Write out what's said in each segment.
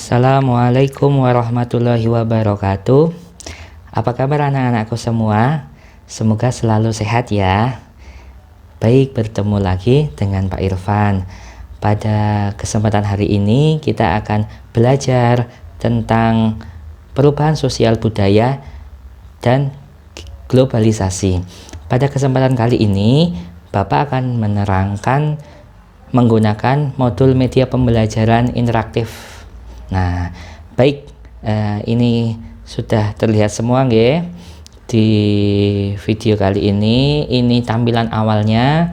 Assalamualaikum warahmatullahi wabarakatuh. Apa kabar anak-anakku semua? Semoga selalu sehat ya. Baik, bertemu lagi dengan Pak Irfan. Pada kesempatan hari ini kita akan belajar tentang perubahan sosial budaya dan globalisasi. Pada kesempatan kali ini Bapak akan menerangkan menggunakan modul media pembelajaran interaktif. Nah, baik, ini sudah terlihat semua nggih di video kali ini. Ini tampilan awalnya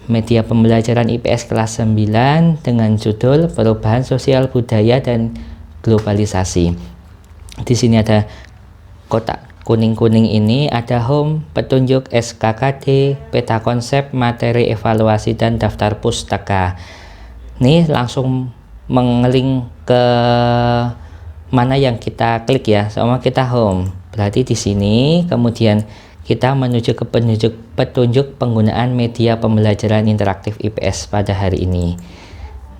media pembelajaran IPS kelas 9 dengan judul Perubahan Sosial Budaya dan Globalisasi. Di sini ada kotak kuning-kuning ini, ada home, petunjuk SKKD, peta konsep, materi evaluasi, dan daftar pustaka. Ini langsung mengeling ke mana yang kita klik ya, sama kita home. Berarti di sini kemudian kita menuju ke petunjuk penggunaan media pembelajaran interaktif IPS pada hari ini.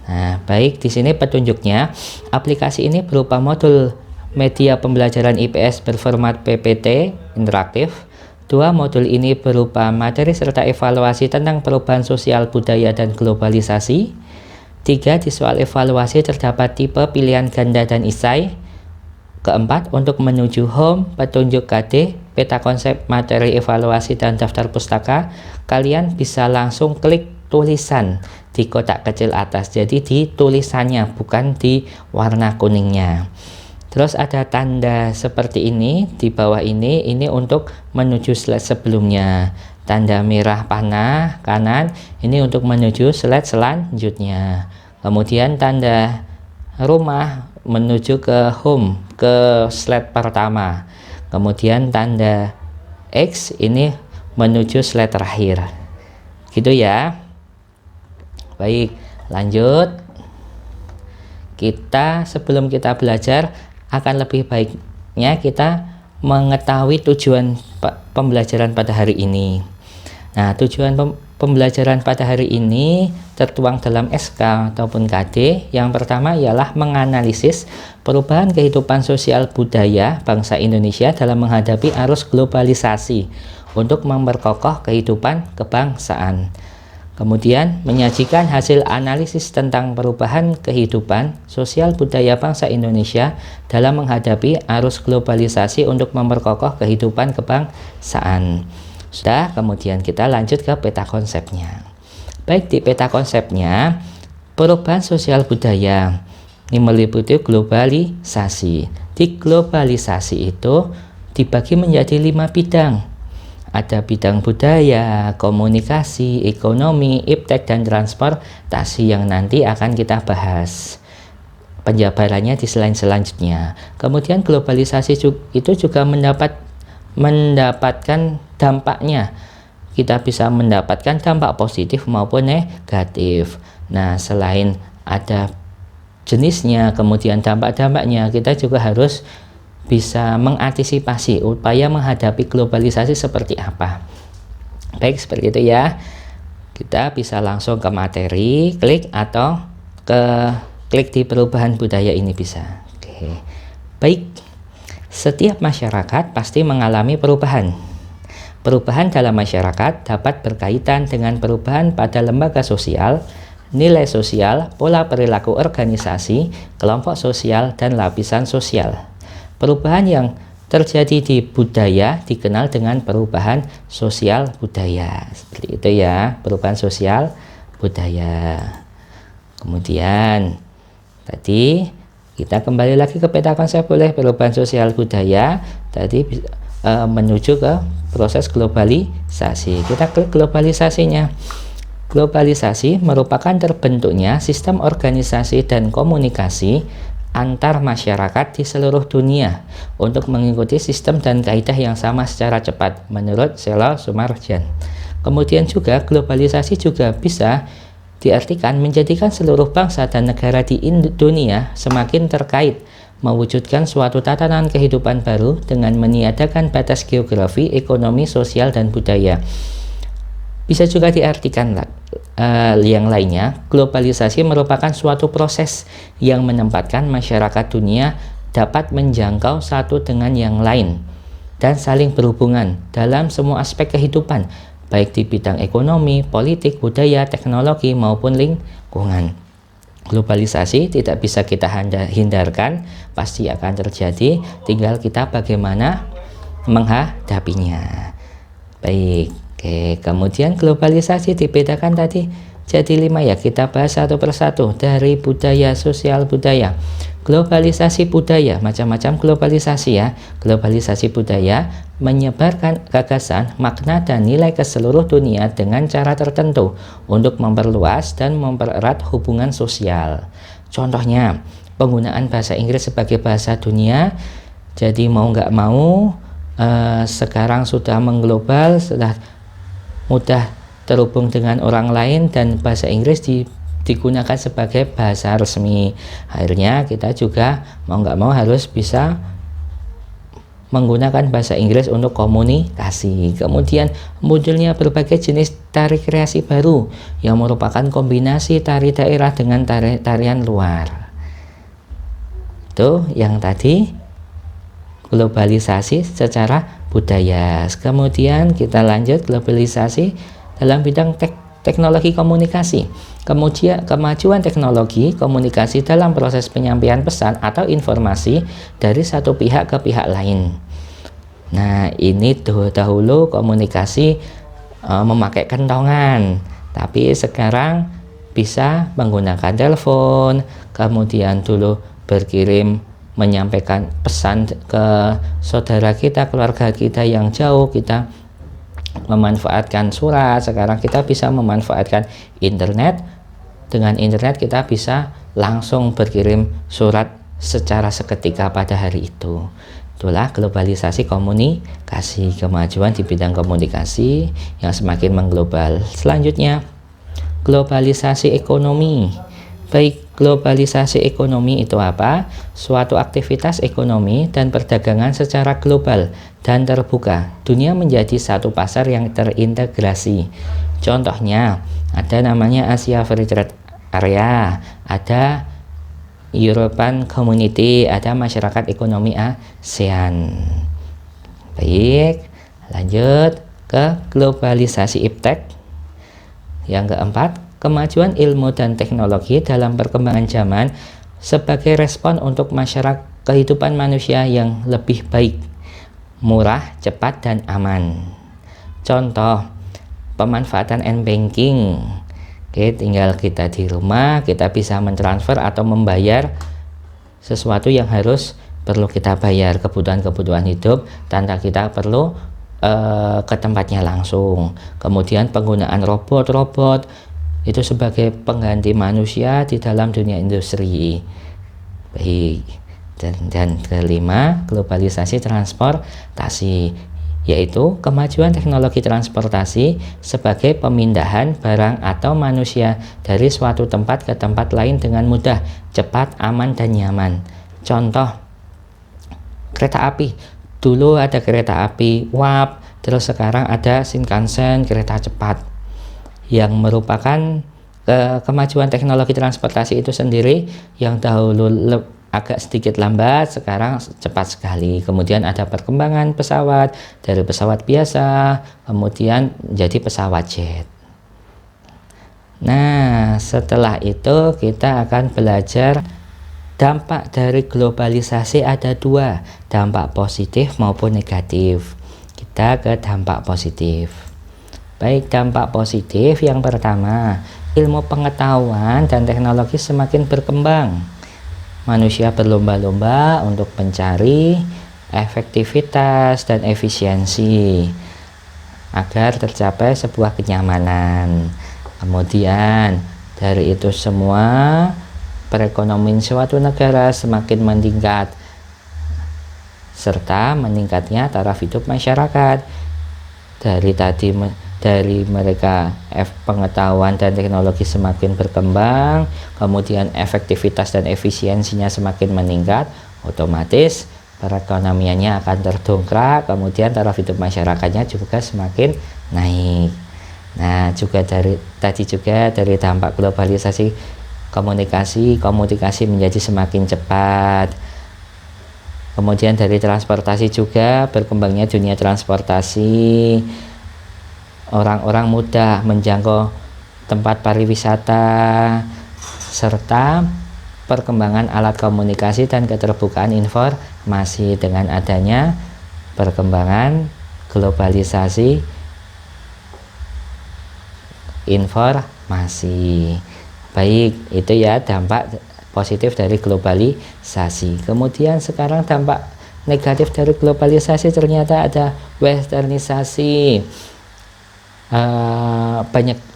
Nah, baik, di sini petunjuknya. Aplikasi ini berupa modul media pembelajaran IPS berformat PPT interaktif. Dua modul ini berupa materi serta evaluasi tentang perubahan sosial budaya dan globalisasi. 3. Di soal evaluasi terdapat tipe pilihan ganda dan isai. Keempat, untuk menuju home, petunjuk KD, peta konsep, materi evaluasi, dan daftar pustaka, kalian bisa langsung klik tulisan di kotak kecil atas. Jadi di tulisannya, bukan di warna kuningnya. Terus ada tanda seperti ini di bawah ini untuk menuju slide sebelumnya. Tanda merah panah kanan ini untuk menuju slide selanjutnya. Kemudian tanda rumah menuju ke home, ke slide pertama. Kemudian tanda X ini menuju slide terakhir. Gitu ya. Baik, lanjut. Sebelum kita belajar, akan lebih baiknya kita mengetahui tujuan pembelajaran pada hari ini. Nah, tujuan pembelajaran pada hari ini tertuang dalam SK ataupun KD. Yang pertama ialah menganalisis perubahan kehidupan sosial budaya bangsa Indonesia dalam menghadapi arus globalisasi untuk memperkokoh kehidupan kebangsaan. Kemudian menyajikan hasil analisis tentang perubahan kehidupan sosial budaya bangsa Indonesia dalam menghadapi arus globalisasi untuk memperkokoh kehidupan kebangsaan. Sudah, kemudian kita lanjut ke peta konsepnya. Baik, di peta konsepnya, perubahan sosial budaya ini meliputi globalisasi. Di globalisasi itu dibagi menjadi 5 bidang. Ada bidang budaya, komunikasi, ekonomi, iptek, dan transportasi yang nanti akan kita bahas penjabarannya di slide selanjutnya. Kemudian globalisasi itu juga mendapatkan dampaknya. Kita bisa mendapatkan dampak positif maupun negatif. Nah, selain ada jenisnya, kemudian dampak-dampaknya, kita juga harus bisa mengantisipasi upaya menghadapi globalisasi seperti apa. Baik, seperti itu ya. Kita bisa langsung ke materi, klik, atau klik di perubahan budaya ini bisa. Oke. Baik, setiap masyarakat pasti mengalami perubahan. Perubahan dalam masyarakat dapat berkaitan dengan perubahan pada lembaga sosial, nilai sosial, pola perilaku organisasi, kelompok sosial, dan lapisan sosial. Perubahan yang terjadi di budaya dikenal dengan perubahan sosial budaya. Seperti itu ya, perubahan sosial budaya. Kemudian tadi kita kembali lagi ke peta konsep boleh, perubahan sosial budaya. Tadi menuju ke proses globalisasi. Kita klik globalisasinya. Globalisasi merupakan terbentuknya sistem organisasi dan komunikasi antar masyarakat di seluruh dunia untuk mengikuti sistem dan kaidah yang sama secara cepat menurut Selo Sumarjan. Kemudian juga globalisasi juga bisa diartikan menjadikan seluruh bangsa dan negara di dunia semakin terkait, mewujudkan suatu tatanan kehidupan baru dengan meniadakan batas geografi, ekonomi, sosial, dan budaya. Bisa juga diartikan yang lainnya, globalisasi merupakan suatu proses yang menempatkan masyarakat dunia dapat menjangkau satu dengan yang lain dan saling berhubungan dalam semua aspek kehidupan, baik di bidang ekonomi, politik, budaya, teknologi, maupun lingkungan. Globalisasi tidak bisa kita hindarkan, pasti akan terjadi, tinggal kita bagaimana menghadapinya. Baik, oke. Kemudian globalisasi dibedakan tadi jadi 5 ya, kita bahas satu persatu dari budaya, sosial budaya. Globalisasi budaya, macam-macam globalisasi ya. Globalisasi budaya menyebarkan gagasan, makna, dan nilai ke seluruh dunia dengan cara tertentu untuk memperluas dan mempererat hubungan sosial. Contohnya, penggunaan bahasa Inggris sebagai bahasa dunia. Jadi mau nggak mau, sekarang sudah mengglobal, sudah mudah terhubung dengan orang lain, dan bahasa Inggris digunakan sebagai bahasa resmi. Akhirnya kita juga mau nggak mau harus bisa menggunakan bahasa Inggris untuk komunikasi. Kemudian munculnya berbagai jenis tari kreasi baru yang merupakan kombinasi tari daerah dengan tarian luar. Itu yang tadi globalisasi secara budaya. Kemudian kita lanjut globalisasi dalam bidang teknologi komunikasi. Kemudian kemajuan teknologi komunikasi dalam proses penyampaian pesan atau informasi dari satu pihak ke pihak lain. Nah, ini dahulu komunikasi memakai kentongan, tapi sekarang bisa menggunakan telepon. Kemudian dulu berkirim, menyampaikan pesan ke saudara kita, keluarga kita yang jauh, kita memanfaatkan surat. Sekarang kita bisa memanfaatkan internet. Dengan internet kita bisa langsung berkirim surat secara seketika pada hari itu. Itulah globalisasi komunikasi, kemajuan di bidang komunikasi yang semakin mengglobal. Selanjutnya, globalisasi ekonomi. Baik, globalisasi ekonomi itu apa? Suatu aktivitas ekonomi dan perdagangan secara global dan terbuka. Dunia menjadi satu pasar yang terintegrasi. Contohnya, ada namanya Asia Free Trade Area, ada European Community, ada masyarakat ekonomi ASEAN. Baik, lanjut ke globalisasi iptek. Yang keempat, kemajuan ilmu dan teknologi dalam perkembangan zaman sebagai respon untuk masyarakat kehidupan manusia yang lebih baik, murah, cepat, dan aman. Contoh, pemanfaatan m-banking. Oke, tinggal kita di rumah, kita bisa mentransfer atau membayar sesuatu yang perlu kita bayar, kebutuhan-kebutuhan hidup, tanpa kita perlu ke tempatnya langsung. Kemudian penggunaan robot-robot itu sebagai pengganti manusia di dalam dunia industri. Baik, dan kelima, globalisasi transportasi, yaitu kemajuan teknologi transportasi sebagai pemindahan barang atau manusia dari suatu tempat ke tempat lain dengan mudah, cepat, aman, dan nyaman. Contoh, kereta api. Dulu ada kereta api uap, terus sekarang ada Shinkansen, kereta cepat, yang merupakan kemajuan teknologi transportasi itu sendiri, yang dahulu agak sedikit lambat, sekarang cepat sekali. Kemudian ada perkembangan pesawat, dari pesawat biasa kemudian jadi pesawat jet. Nah, setelah itu kita akan belajar dampak dari globalisasi. Ada dua, dampak positif maupun negatif. Kita ke dampak positif. Baik, dampak positif yang pertama, ilmu pengetahuan dan teknologi semakin berkembang. Manusia berlomba-lomba untuk mencari efektivitas dan efisiensi agar tercapai sebuah kenyamanan. Kemudian dari itu semua, perekonomian suatu negara semakin meningkat, serta meningkatnya taraf hidup masyarakat. Dari mereka pengetahuan dan teknologi semakin berkembang, kemudian efektivitas dan efisiensinya semakin meningkat, otomatis perekonomiannya akan terdongkrak, kemudian taraf hidup masyarakatnya juga semakin naik. Nah, juga dari dampak globalisasi komunikasi menjadi semakin cepat. Kemudian dari transportasi juga, berkembangnya dunia transportasi, orang-orang mudah menjangkau tempat pariwisata, serta perkembangan alat komunikasi dan keterbukaan informasi. Dengan adanya perkembangan globalisasi informasi. Baik, itu ya dampak positif dari globalisasi. Kemudian sekarang dampak negatif dari globalisasi ternyata ada westernisasi.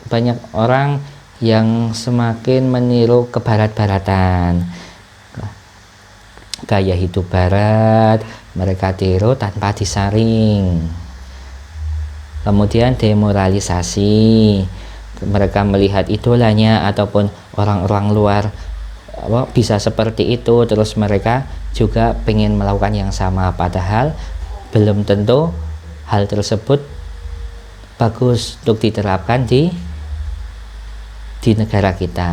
Banyak orang yang semakin meniru kebarat-baratan, gaya hidup barat mereka tiru tanpa disaring. Kemudian demoralisasi, mereka melihat idolanya ataupun orang-orang luar bisa seperti itu, terus mereka juga ingin melakukan yang sama, padahal belum tentu hal tersebut bagus untuk diterapkan di negara kita.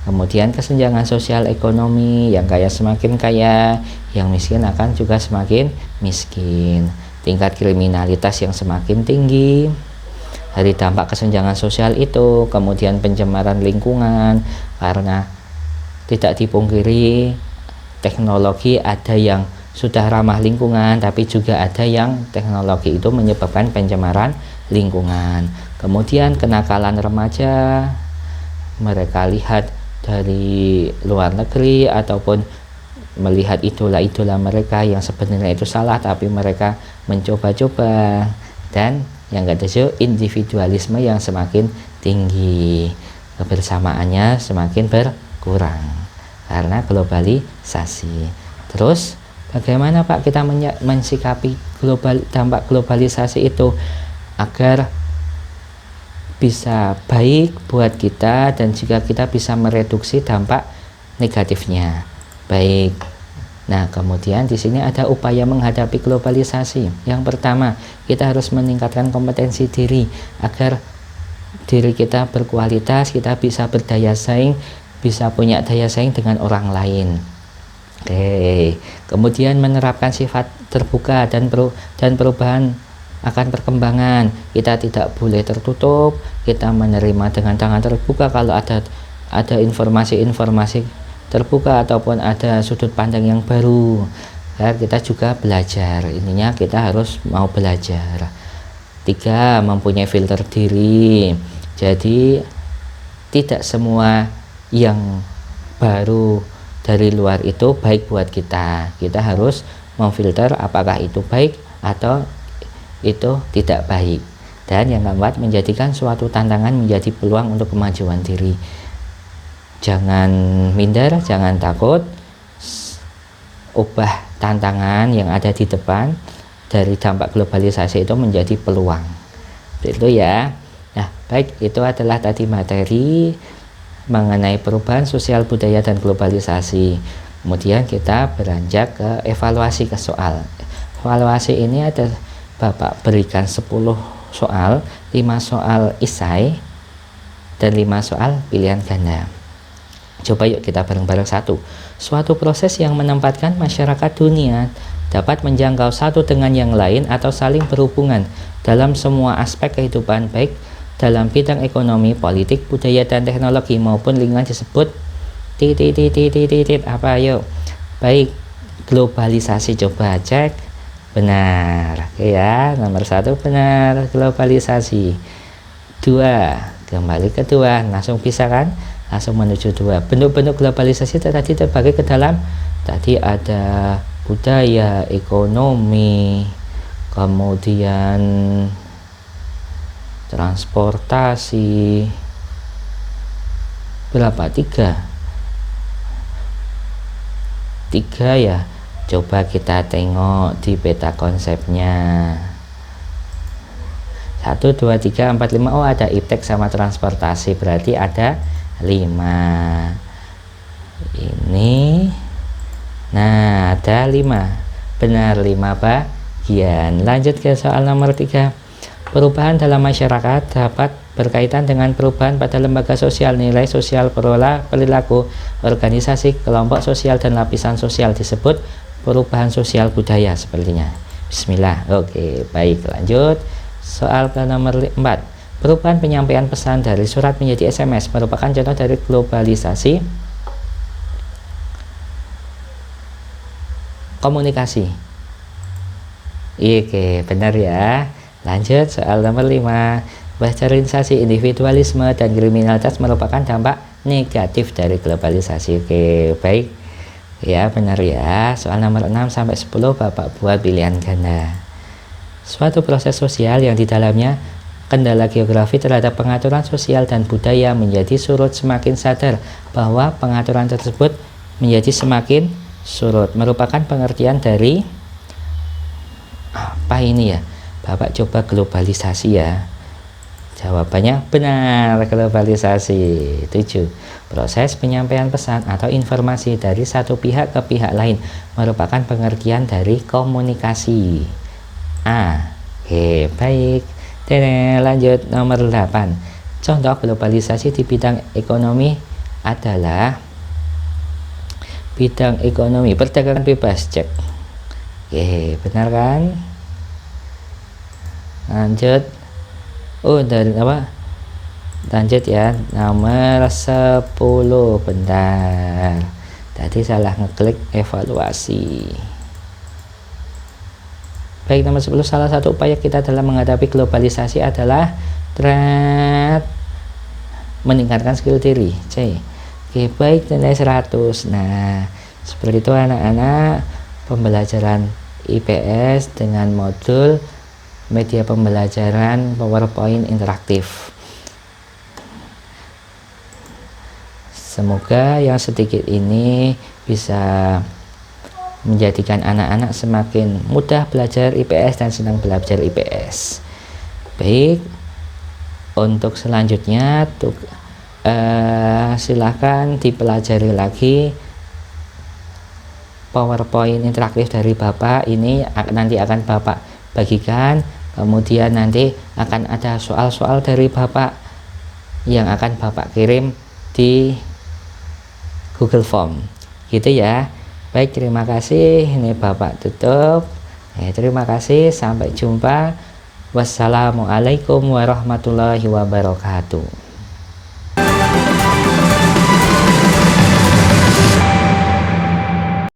Kemudian kesenjangan sosial ekonomi, yang kaya semakin kaya, yang miskin akan juga semakin miskin. Tingkat kriminalitas yang semakin tinggi dari dampak kesenjangan sosial itu. Kemudian pencemaran lingkungan, karena tidak dipungkiri teknologi ada yang sudah ramah lingkungan, tapi juga ada yang teknologi itu menyebabkan pencemaran lingkungan. Kemudian kenakalan remaja, mereka lihat dari luar negeri ataupun melihat idola-idola mereka yang sebenarnya itu salah, tapi mereka mencoba-coba. Dan yang ketiga, individualisme yang semakin tinggi, kebersamaannya semakin berkurang karena globalisasi. Terus bagaimana Pak kita mensikapi dampak globalisasi itu agar bisa baik buat kita dan juga kita bisa mereduksi dampak negatifnya? Baik. Nah, kemudian di sini ada upaya menghadapi globalisasi. Yang pertama, kita harus meningkatkan kompetensi diri agar diri kita berkualitas, kita bisa berdaya saing, bisa punya daya saing dengan orang lain. Oke. Kemudian menerapkan sifat terbuka dan perubahan akan perkembangan. Kita tidak boleh tertutup, kita menerima dengan tangan terbuka kalau ada informasi-informasi terbuka ataupun ada sudut pandang yang baru. Ya, kita juga belajar. Ininya kita harus mau belajar. 3, mempunyai filter diri. Jadi tidak semua yang baru dari luar itu baik buat kita. Kita harus memfilter apakah itu baik atau itu tidak baik. Dan yang keempat, menjadikan suatu tantangan menjadi peluang untuk kemajuan diri. Jangan minder, jangan takut, ubah tantangan yang ada di depan dari dampak globalisasi itu menjadi peluang. Itu ya. Nah, baik, itu adalah tadi materi mengenai perubahan sosial budaya dan globalisasi. Kemudian kita beranjak ke evaluasi ke soal. Evaluasi ini ada Bapak berikan 10 soal, 5 soal esai dan 5 soal pilihan ganda. Coba yuk kita bareng-bareng. 1. Suatu proses yang menempatkan masyarakat dunia dapat menjangkau satu dengan yang lain atau saling berhubungan dalam semua aspek kehidupan, baik dalam bidang ekonomi, politik, budaya, dan teknologi maupun lingkungan disebut apa yuk? Baik, globalisasi. Coba cek. Benar. Oke ya, nomor 1 benar, globalisasi. 2, kembali ke 2, langsung bisa kan? Langsung menuju 2. Bentuk-bentuk globalisasi tadi terbagi ke dalam, tadi ada budaya, ekonomi, kemudian transportasi. Berapa? 3 ya. Coba kita tengok di peta konsepnya. 1, 2, 3, 4, 5. Oh, ada iptek sama transportasi, berarti ada 5 ini. Nah, ada 5. Benar, 5 bagian. Lanjut ke soal nomor 3. Perubahan dalam masyarakat dapat berkaitan dengan perubahan pada lembaga sosial, nilai sosial, pola perilaku, organisasi, kelompok sosial, dan lapisan sosial disebut perubahan sosial budaya sepertinya. Bismillah. Oke, baik, lanjut. Soal ke nomor 4. Perubahan penyampaian pesan dari surat menjadi SMS merupakan contoh dari globalisasi komunikasi. Oke, benar ya. Lanjut soal nomor 5. Westernizasi, individualisme, dan kriminalitas merupakan dampak negatif dari globalisasi. Oke, baik. Ya, benar ya. Soal nomor 6 sampai 10 Bapak buat pilihan ganda. Suatu proses sosial yang di dalamnya kendala geografi terhadap pengaturan sosial dan budaya menjadi surut semakin sadar bahwa pengaturan tersebut menjadi semakin surut. Merupakan pengertian dari apa ini ya? Bapak coba globalisasi ya. Jawabannya benar, globalisasi. 7. Proses penyampaian pesan atau informasi dari satu pihak ke pihak lain merupakan pengertian dari komunikasi. Oke, baik. Dan lanjut nomor 8. Contoh globalisasi di bidang ekonomi adalah bidang ekonomi perdagangan bebas, cek. Oke, benar kan? Lanjut. Dari apa? Lanjut ya, nomor 10. Bentar, tadi salah ngeklik evaluasi. Baik, nomor 10. Salah satu upaya kita dalam menghadapi globalisasi adalah meningkatkan skill diri. C. Oke, baik, nilai 100. Nah, seperti itu anak-anak, pembelajaran IPS dengan modul media pembelajaran PowerPoint interaktif. Semoga yang sedikit ini bisa menjadikan anak-anak semakin mudah belajar IPS dan senang belajar IPS. Baik, untuk selanjutnya silahkan dipelajari lagi PowerPoint interaktif dari Bapak. Ini nanti akan Bapak bagikan, kemudian nanti akan ada soal-soal dari Bapak yang akan Bapak kirim di Google Form, gitu ya. Baik, terima kasih. Ini Bapak tutup. Terima kasih, sampai jumpa. Wassalamualaikum warahmatullahi wabarakatuh.